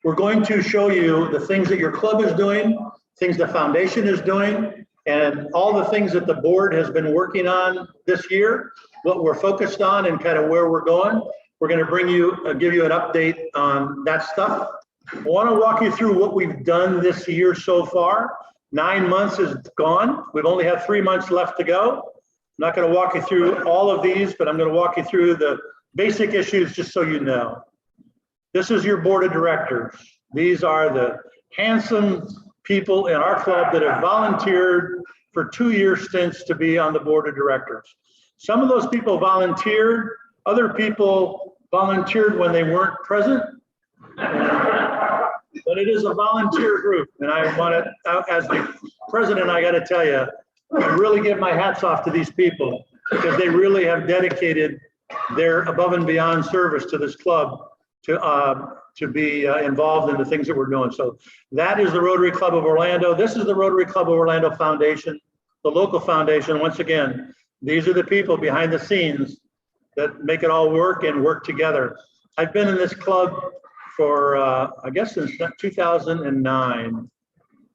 We're going to show you the things that your club is doing, things the foundation is doing, and all the things that the board has been working on this year, what we're focused on and kind of where we're going. We're going to give you an update on that stuff. I want to walk you through what we've done this year so far. 9 months is gone. We've only have 3 months left to go. I'm not going to walk you through all of these, but I'm going to walk you through the basic issues just so you know. This is your board of directors. These are the handsome people in our club that have volunteered for 2-year stints to be on the board of directors. Some of those people volunteered, other people volunteered when they weren't present. But it is a volunteer group, and I want to, as the president, I got to tell you, I really give my hats off to these people because they really have dedicated their above and beyond service to this club to be involved in the things that we're doing. So that is the Rotary Club of Orlando. This is the Rotary Club of Orlando Foundation, the local foundation. Once again, these are the people behind the scenes that make it all work and work together. I've been in this club for, I guess, since 2009.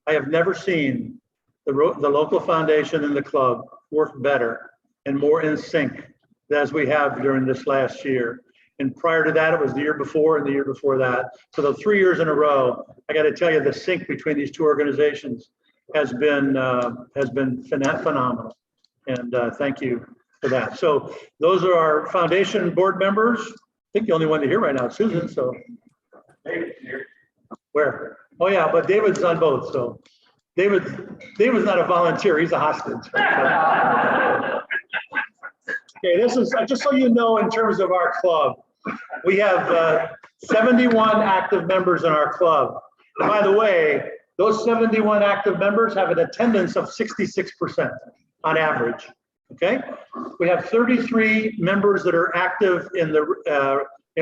I have never seen the local foundation and the club work better and more in sync as we have during this last year. And prior to that, it was the year before and the year before that. So the 3 years in a row, I got to tell you, the sync between these two organizations has been phenomenal. And thank you for that. So those are our foundation board members. I think the only one to hear right now is Susan. So David's here. Where? Oh yeah, but David's on both. So David's not a volunteer. He's a hostage. Okay, this is just so you know, in terms of our club, we have 71 active members in our club. And by the way, those 71 active members have an attendance of 66% on average. Okay, we have 33 members that are active in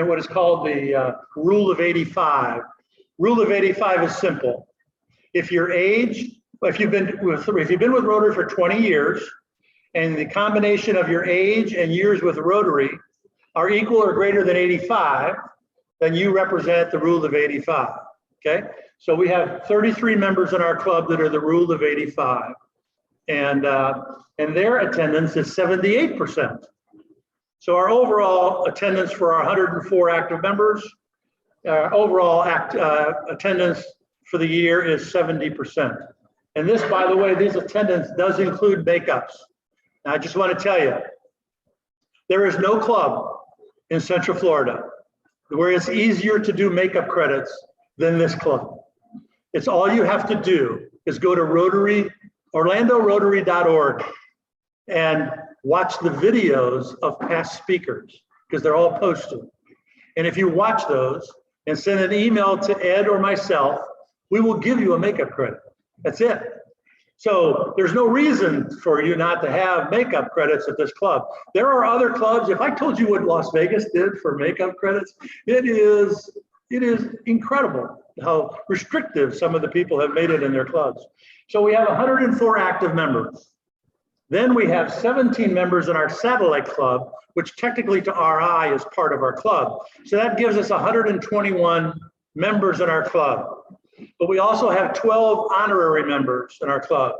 what is called the Rule of 85. Rule of 85 is simple. If your age, if you've been with Rotary for 20 years, and the combination of your age and years with Rotary are equal or greater than 85, then you represent the Rule of 85. Okay, so we have 33 members in our club that are the Rule of 85, and their attendance is 78%. So our overall attendance for our 104 active members, overall attendance for the year is 70%. And this, by the way, this attendance does include makeups. Now, I just want to tell you, there is no club in Central Florida where it's easier to do makeup credits than this club. It's all you have to do is go to OrlandoRotary.org and watch the videos of past speakers because they're all posted. And if you watch those and send an email to Ed or myself, we will give you a makeup credit. That's it. So there's no reason for you not to have makeup credits at this club. There are other clubs. If I told you what Las Vegas did for makeup credits, it is incredible how restrictive some of the people have made it in their clubs. So we have 104 active members. Then we have 17 members in our satellite club, which technically to RI is part of our club. So that gives us 121 members in our club. But we also have 12 honorary members in our club.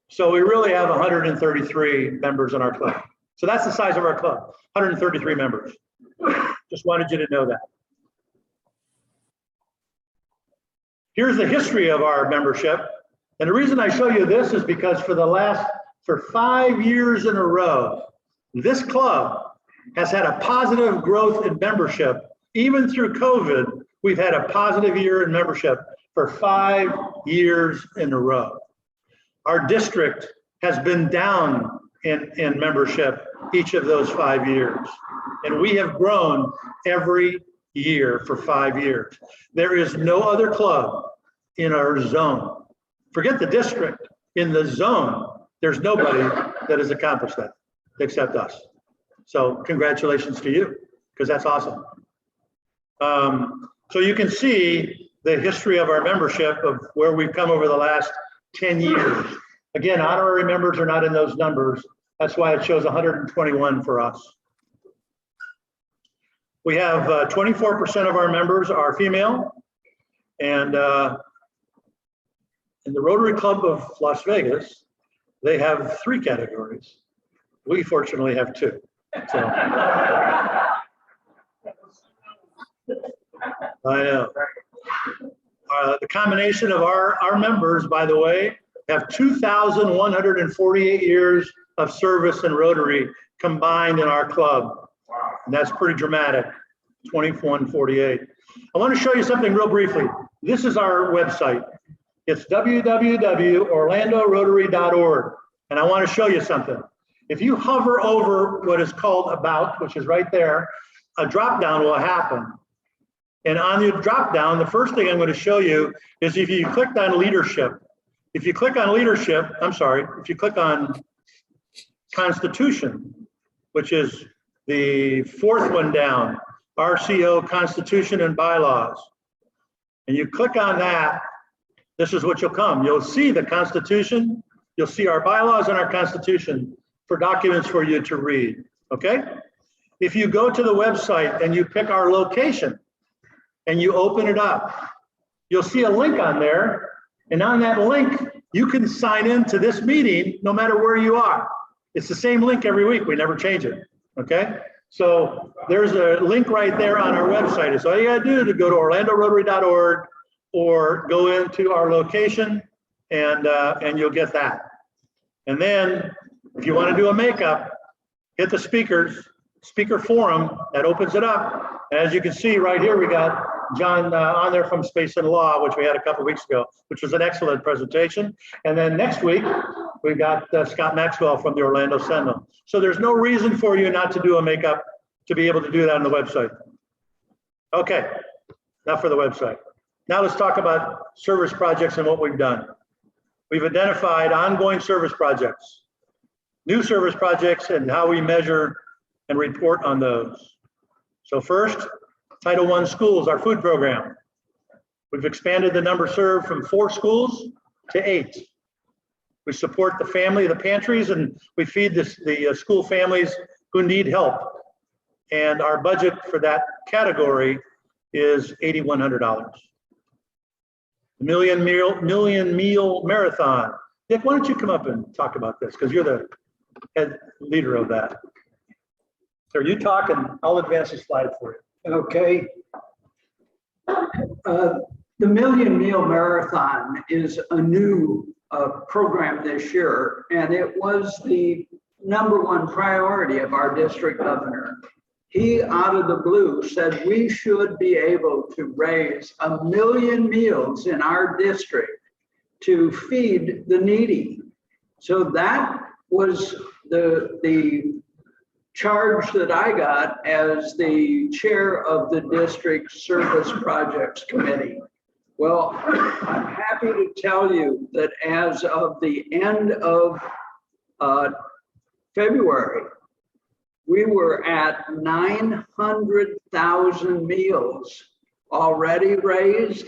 So we really have 133 members in our club. So that's the size of our club, 133 members. Just wanted you to know that. Here's the history of our membership. And the reason I show you this is because for 5 years in a row, this club has had a positive growth in membership. Even through COVID, we've had a positive year in membership for 5 years in a row. Our district has been down in membership each of those 5 years. And we have grown every year for 5 years. There is no other club in our zone. Forget the district. In the zone, there's nobody that has accomplished that except us. So congratulations to you, because that's awesome. So you can see the history of our membership of where we've come over the last 10 years. Again, honorary members are not in those numbers. That's why it shows 121 for us. We have 24% of our members are female, and in the Rotary Club of Las Vegas, they have 3 categories. We fortunately have 2. So I know. The combination of our members, by the way, have 2,148 years of service in Rotary combined in our club. And that's pretty dramatic, 2148. I want to show you something real briefly. This is our website. It's www.orlandorotary.org. And I want to show you something. If you hover over what is called About, which is right there, a drop down will happen. And on the drop down, the first thing I'm going to show you is if you clicked on leadership. If you click on leadership, if you click on Constitution, which is the 4th one down, RCO, Constitution and Bylaws, and you click on that, this is what you'll come. You'll see the Constitution, you'll see our bylaws and our Constitution for documents for you to read, okay? If you go to the website and you pick our location and you open it up, you'll see a link on there, and on that link, you can sign in to this meeting no matter where you are. It's the same link every week, we never change it, okay? So there's a link right there on our website. It's all you gotta do to go to orlandorotary.org or go into our location and you'll get that. And then if you wanna do a makeup, hit the speaker forum, that opens it up. And as you can see right here, we got John on there from Space and Law, which we had a couple of weeks ago, which was an excellent presentation. And then next week, we've got Scott Maxwell from the Orlando Sentinel. So there's no reason for you not to do a makeup to be able to do that on the website. Okay, enough for the website. Now let's talk about service projects and what we've done. We've identified ongoing service projects, new service projects, and how we measure and report on those. So first, Title I schools, our food program. We've expanded the number served from 4 schools to 8. We support the family, the pantries, and we feed the school families who need help. And our budget for that category is $8,100. The Million Meal Marathon. Dick, why don't you come up and talk about this? Because you're the head leader of that. So you talk and I'll advance the slide for you. Okay. The Million Meal Marathon is a new program this year, and it was the #1 priority of our district governor. He, out of the blue, said we should be able to raise 1 million meals in our district to feed the needy. So that was the charge that I got as the chair of the district service projects committee. Well, I'm happy to tell you that as of the end of February, we were at 900,000 meals already raised,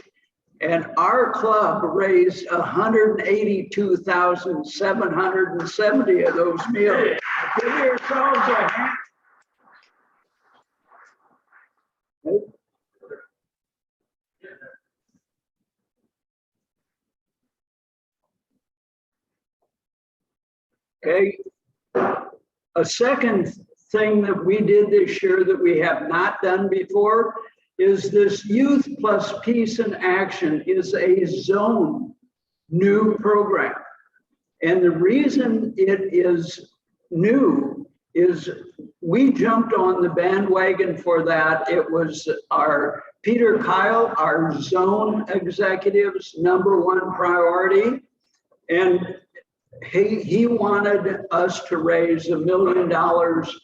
and our club raised 182,770 of those meals. Give yourselves a hand. Okay. A second thing that we did this year that we have not done before is this Youth Plus Peace and Action is a zone new program. And the reason it is new is we jumped on the bandwagon for that. It was our Peter Kyle, our zone executive's #1 priority. And he wanted us to raise $1 million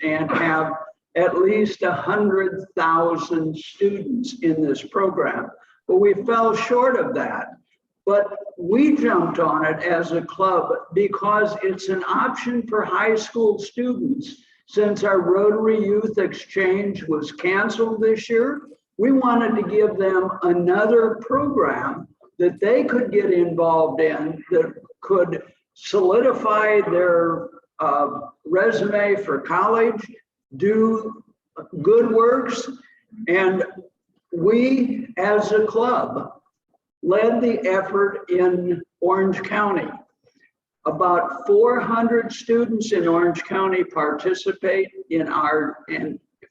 and have at least 100,000 students in this program. But we fell short of that. But we jumped on it as a club because it's an option for high school students. Since our Rotary Youth Exchange was canceled this year, we wanted to give them another program that they could get involved in that could solidify their resume for college, do good works, And we, as a club, led the effort in Orange County. About 400 students in Orange County participate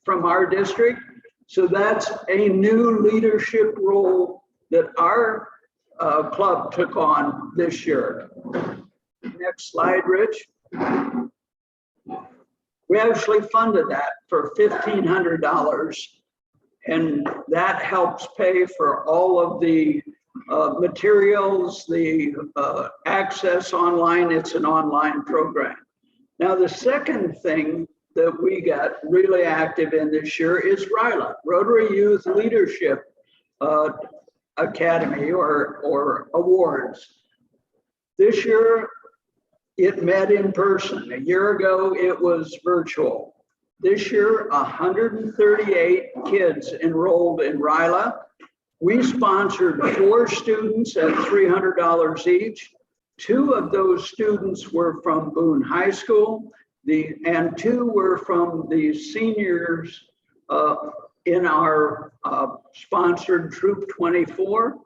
from our district. So that's a new leadership role that our club took on this year. Next slide, Rich. We actually funded that for $1,500, and that helps pay for all of the materials, the access online. It's an online program. Now, the second thing that we got really active in this year is RYLA, Rotary Youth Leadership Academy or Awards. This year, it met in person. A year ago, it was virtual. This year, 138 kids enrolled in RYLA. We sponsored 4 students at $300 each. 2 of those students were from Boone High School, and 2 were from the seniors in our sponsored Troop 24.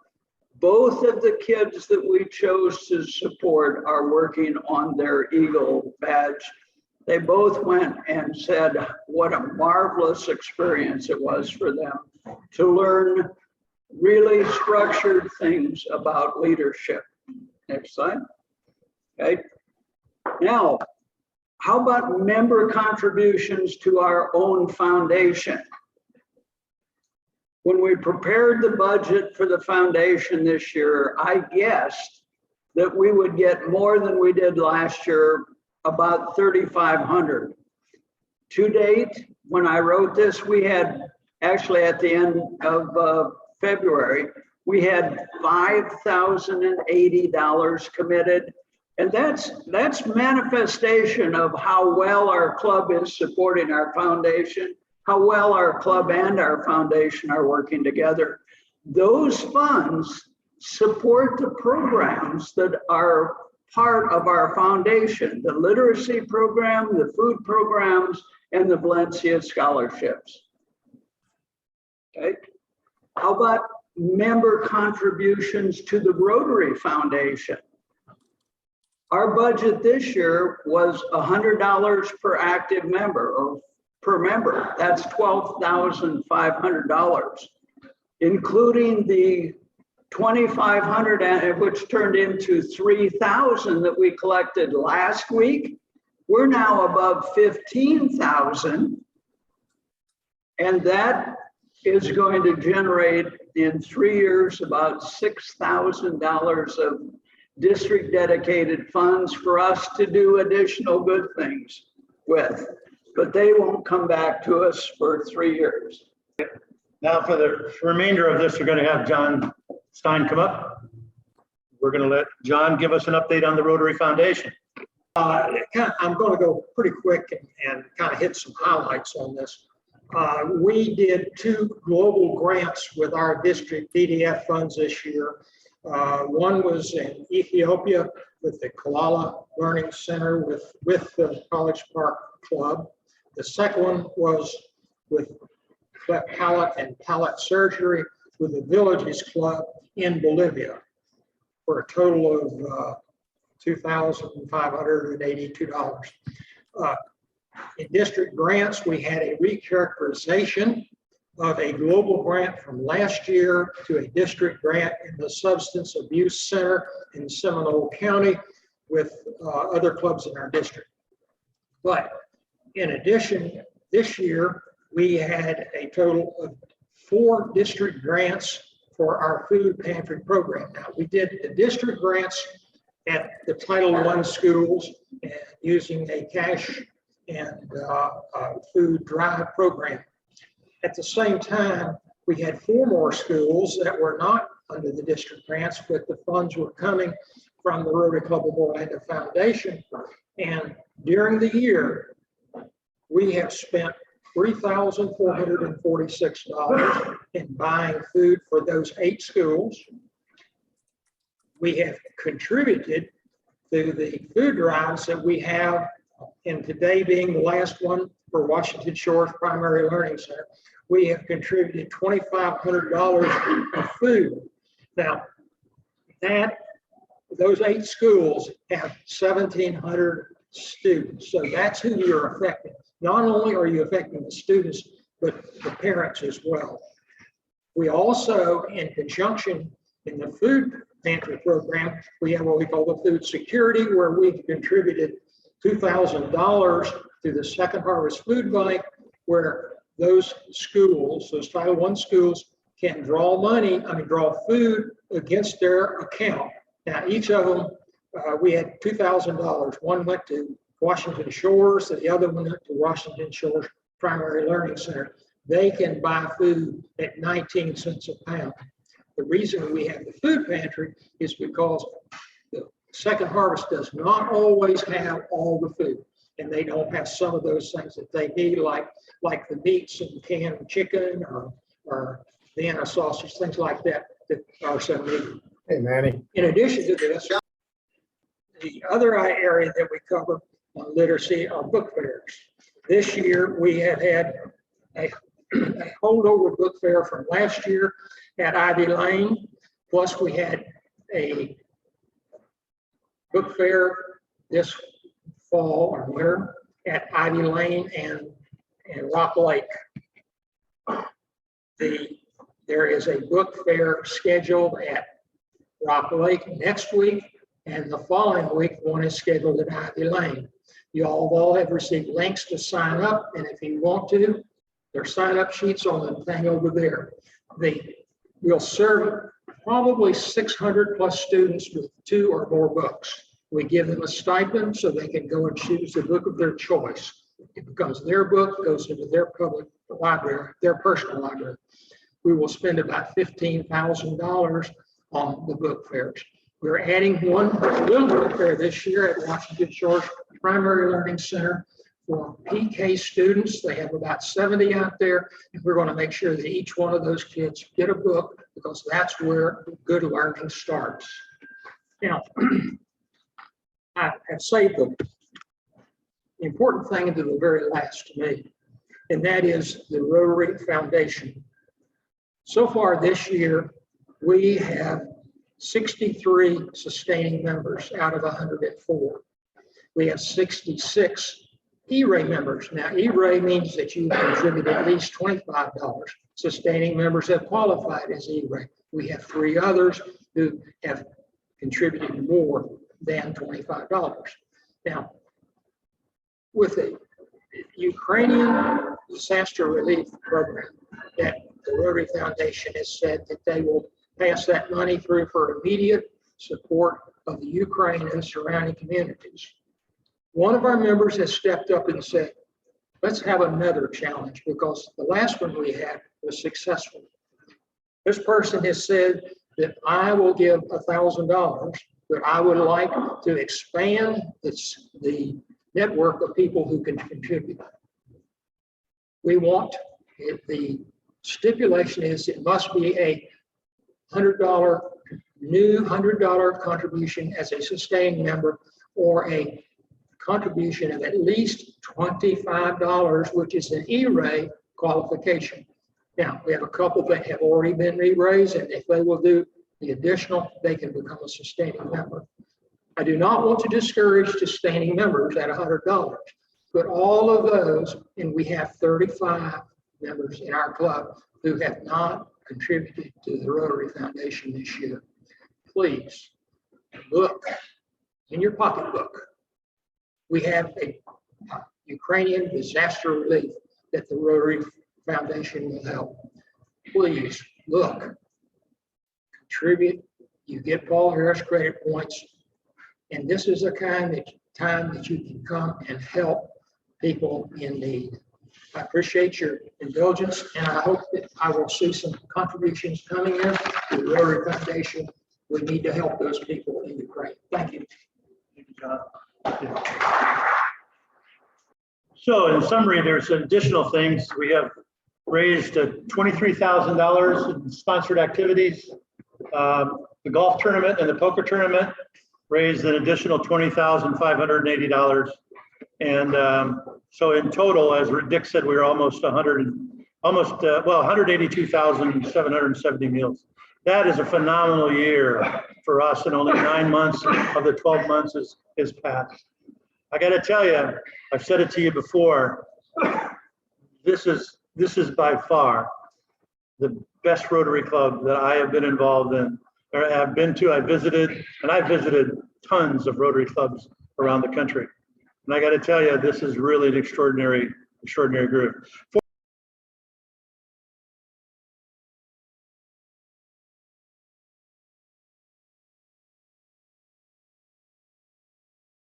Both of the kids that we chose to support are working on their Eagle badge. They both went and said what a marvelous experience it was for them to learn really structured things about leadership. Next slide. Okay. Now, how about member contributions to our own foundation? When we prepared the budget for the foundation this year, I guessed that we would get more than we did last year, about 3,500. To date, when I wrote this, we had actually at the end of February, we had $5,080 committed. And that's manifestation of how well our club is supporting our foundation, how well our club and our foundation are working together. Those funds support the programs that are part of our foundation, the literacy program, the food programs, and the Valencia scholarships. Okay. How about member contributions to the Rotary Foundation? Our budget this year was $100 per active member or per member. That's $12,500, including the $2,500, which turned into $3,000 that we collected last week. We're now above $15,000, and that is going to generate in 3 years about $6,000 of district dedicated funds for us to do additional good things with, but they won't come back to us for 3 years. Now for the remainder of this, we're going to have John Stein come up. We're going to let John give us an update on the Rotary Foundation. I'm going to go pretty quick and kind of hit some highlights on this. We did 2 global grants with our district DDF funds this year. One was in Ethiopia with the Kalala Learning Center with the College Park Club. The second one was with cleft palate and palate surgery with the Villages Club in Bolivia for a total of $2,582. In district grants, we had a recharacterization of a global grant from last year to a district grant in the Substance Abuse Center in Seminole County with other clubs in our district. But in addition, this year, we had a total of 4 district grants for our food pantry program. Now, we did the district grants at the Title I schools and using a cash and food drive program. At the same time, we had 4 more schools that were not under the district grants, but the funds were coming from the Rotary Club of Orlando Foundation. And during the year, we have spent $3,446 in buying food for those 8 schools. We have contributed to the food drives that we have, and today being the last one for Washington Shores Primary Learning Center. we have contributed $2,500 of food. Now, those 8 schools have 1,700 students. So that's who you're affecting. Not only are you affecting the students, but the parents as well. We also, in conjunction in the food pantry program, we have what we call the food security, where we've contributed $2,000 to the Second Harvest Food Bank, where those schools, those Title I schools, can draw food against their account. Now, each of them, we had $2,000. One went to Washington Shores, and the other one went to Washington Shores Primary Learning Center. They can buy food at 19 cents a pound. The reason we have the food pantry is because the Second Harvest does not always have all the food, and they don't have some of those things that they need, like the meats and canned chicken or Vienna sausage, things like that are so needed. Hey, Manny. In addition to this, the other area that we cover on literacy are book fairs. This year, we have had a holdover book fair from last year at Ivy Lane. Plus, we had a book fair this fall or winter at Ivy Lane and Rock Lake. There is a book fair scheduled at Rock Lake next week, and the following week, one is scheduled at Ivy Lane. You all have received links to sign up, and if you want to, there's sign-up sheets on the thing over there. We'll serve probably 600 plus students with 2 or more books. We give them a stipend so they can go and choose the book of their choice. It becomes their book, goes into their public library, their personal library. We will spend about $15,000 on the book fairs. We're adding one little book fair this year at Washington Shores Primary Learning Center for PK students. They have about 70 out there, and we're going to make sure that each one of those kids get a book, because that's where good learning starts. Now, I have saved the important thing to the very last to me, and that is the Rotary Foundation. So far this year, we have 63 sustaining members out of 104. We have 66 E-Ray members. Now, E-Ray means that you contribute at least $25. Sustaining members have qualified as E-Ray. We have 3 others who have contributed more than $25. Now, with the Ukrainian disaster relief program, that the Rotary Foundation has said that they will pass that money through for immediate support of the Ukraine and surrounding communities. One of our members has stepped up and said, let's have another challenge, because the last one we had was successful. This person has said that I will give $1,000, but I would like to expand the network of people who can contribute. We want, the stipulation is it must be a new $100 contribution as a sustaining member, or a contribution of at least $25, which is an E-Ray qualification. Now, we have a couple that have already been re-raised, and if they will do the additional, they can become a sustaining member. I do not want to discourage sustaining members at $100, but all of those, and we have 35 members in our club who have not contributed to the Rotary Foundation this year. Please look in your pocketbook. We have a Ukrainian disaster relief that the Rotary Foundation will help. Please look, contribute. You get Paul Harris credit points, and this is a time that you can come and help people in need. I appreciate your indulgence, and I hope that I will see some contributions coming in to the Rotary Foundation. We need to help those people in Ukraine. Thank you. Thank you, John. So in summary, there's additional things. We have raised $23,000 in sponsored activities. The golf tournament and the poker tournament raised an additional $20,580. And so in total, as Dick said, we were almost almost, 182,770 meals. That is a phenomenal year for us, and only 9 months of the 12 months is passed. I got to tell you, I've said it to you before, this is by far the best Rotary Club that I have been involved in, or have been to. I visited tons of Rotary clubs around the country. And I got to tell you, this is really an extraordinary group.